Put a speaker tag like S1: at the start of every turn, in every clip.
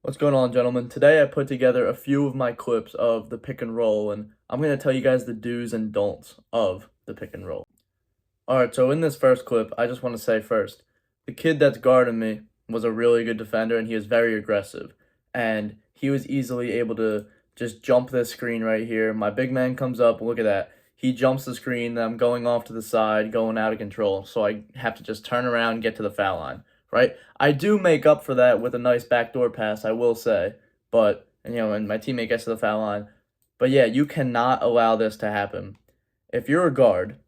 S1: What's going on, gentlemen? Today I put together a few of my clips of the pick and roll, and I'm going to tell you guys the do's and don'ts of the pick and roll. Alright, so in this first clip, I just want to say first, the kid that's guarding me was a really good defender, and he was very aggressive. And he was easily able to just jump this screen right here. My big man comes up, look at that. He jumps the screen, then I'm going off to the side, going out of control, so I have to just turn around and get to the foul line. Right? I do make up for that with a nice backdoor pass, I will say. But, and my teammate gets to the foul line. But yeah, you cannot allow this to happen. If you're a guard,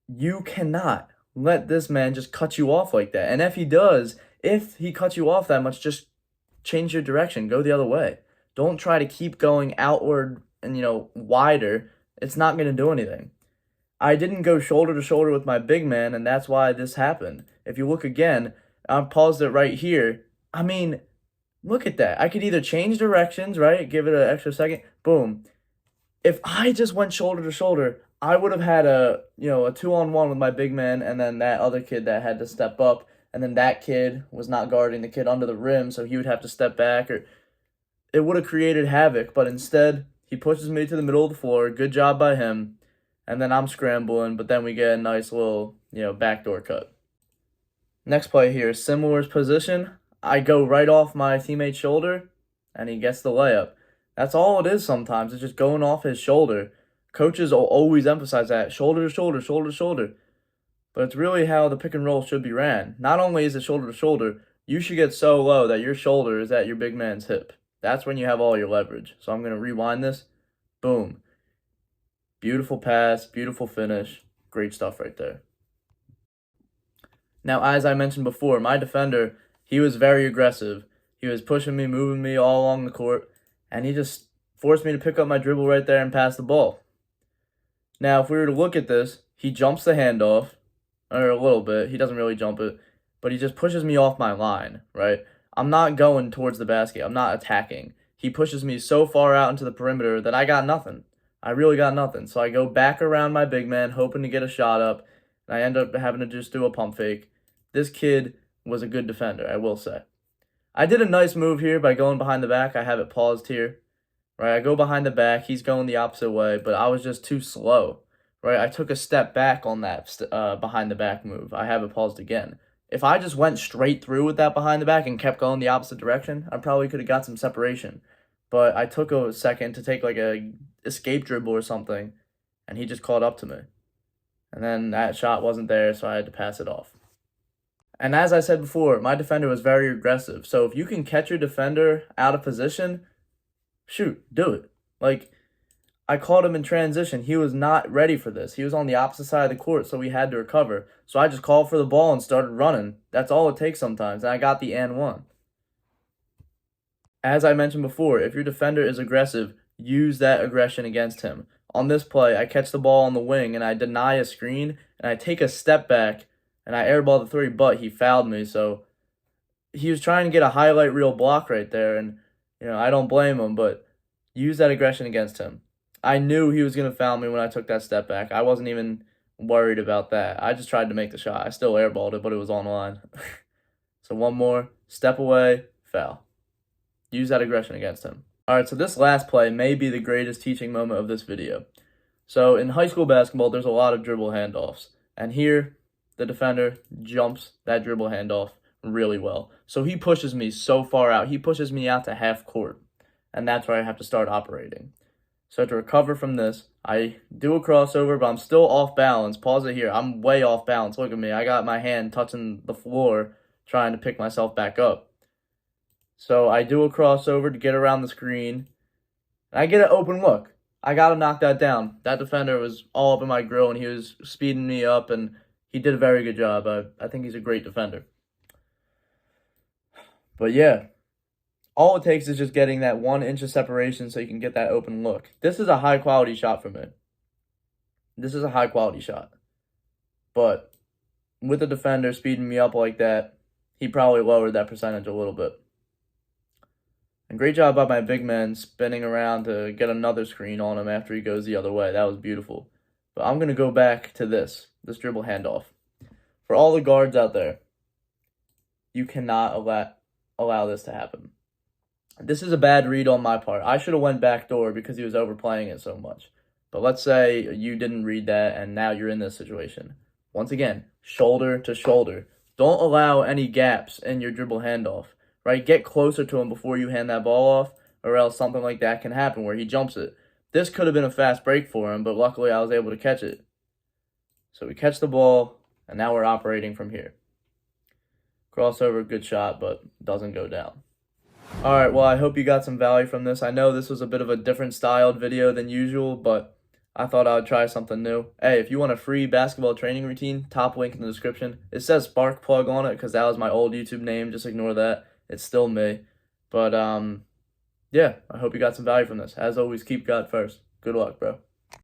S1: you cannot let this man just cut you off like that. And if he cuts you off that much, just change your direction, go the other way. Don't try to keep going outward and, wider. It's not going to do anything. I didn't go shoulder to shoulder with my big man, and that's why this happened. If you look again, I paused it right here. I mean, look at that. I could either change directions, right? Give it an extra second. Boom. If I just went shoulder to shoulder, I would have had a 2-on-1 with my big man, and then that other kid that had to step up, and then that kid was not guarding the kid under the rim, so he would have to step back, or it would have created havoc. But instead, he pushes me to the middle of the floor. Good job by him. And then I'm scrambling, but then we get a nice little, backdoor cut. Next play here, similar position. I go right off my teammate's shoulder, and he gets the layup. That's all it is sometimes. It's just going off his shoulder. Coaches will always emphasize that, shoulder to shoulder, shoulder to shoulder. But it's really how the pick and roll should be ran. Not only is it shoulder to shoulder, you should get so low that your shoulder is at your big man's hip. That's when you have all your leverage. So I'm going to rewind this. Boom. Beautiful pass, beautiful finish. Great stuff right there. Now, as I mentioned before, my defender, he was very aggressive. He was pushing me, moving me all along the court, and he just forced me to pick up my dribble right there and pass the ball. Now, if we were to look at this, he jumps the handoff, or a little bit. He doesn't really jump it, but he just pushes me off my line, right? I'm not going towards the basket. I'm not attacking. He pushes me so far out into the perimeter that I got nothing. I really got nothing. So I go back around my big man, hoping to get a shot up, and I end up having to just do a pump fake. This kid was a good defender, I will say. I did a nice move here by going behind the back. I have it paused here, right? I go behind the back. He's going the opposite way, but I was just too slow, right? I took a step back on that behind the back move. I have it paused again. If I just went straight through with that behind the back and kept going the opposite direction, I probably could have got some separation. But I took a second to take like a escape dribble or something, and he just caught up to me. And then that shot wasn't there, so I had to pass it off. And as I said before, my defender was very aggressive. So if you can catch your defender out of position, shoot, do it. Like, I caught him in transition. He was not ready for this. He was on the opposite side of the court, so we had to recover. So I just called for the ball and started running. That's all it takes sometimes, and I got the and one. As I mentioned before, if your defender is aggressive, use that aggression against him. On this play, I catch the ball on the wing, and I deny a screen, and I take a step back, and I airball the three, but he fouled me, so he was trying to get a highlight reel block right there, and, I don't blame him, but use that aggression against him. I knew he was going to foul me when I took that step back. I wasn't even worried about that. I just tried to make the shot. I still airballed it, but it was on line. So one more, step away, foul. Use that aggression against him. Alright, so this last play may be the greatest teaching moment of this video. So in high school basketball, there's a lot of dribble handoffs. And here, the defender jumps that dribble handoff really well. So he pushes me so far out. He pushes me out to half court. And that's where I have to start operating. So to recover from this, I do a crossover, but I'm still off balance. Pause it here. I'm way off balance. Look at me. I got my hand touching the floor trying to pick myself back up. So I do a crossover to get around the screen. And I get an open look. I got to knock that down. That defender was all up in my grill, and he was speeding me up, and he did a very good job. I think he's a great defender. But yeah, all it takes is just getting that 1 inch of separation so you can get that open look. This is a high-quality shot for me. This is a high-quality shot. But with the defender speeding me up like that, he probably lowered that percentage a little bit. And great job by my big man spinning around to get another screen on him after he goes the other way. That was beautiful. But I'm going to go back to this dribble handoff. For all the guards out there, you cannot allow this to happen. This is a bad read on my part. I should have went backdoor because he was overplaying it so much. But let's say you didn't read that and now you're in this situation. Once again, shoulder to shoulder. Don't allow any gaps in your dribble handoff, right? Get closer to him before you hand that ball off, or else something like that can happen where he jumps it. This could have been a fast break for him, but luckily I was able to catch it. So we catch the ball, and now we're operating from here. Crossover, good shot, but doesn't go down. Alright, well, I hope you got some value from this. I know this was a bit of a different styled video than usual, but I thought I would try something new. Hey, if you want a free basketball training routine, top link in the description. It says Sparkplug on it because that was my old YouTube name. Just ignore that. It's still me. But, yeah, I hope you got some value from this. As always, keep God first. Good luck, bro.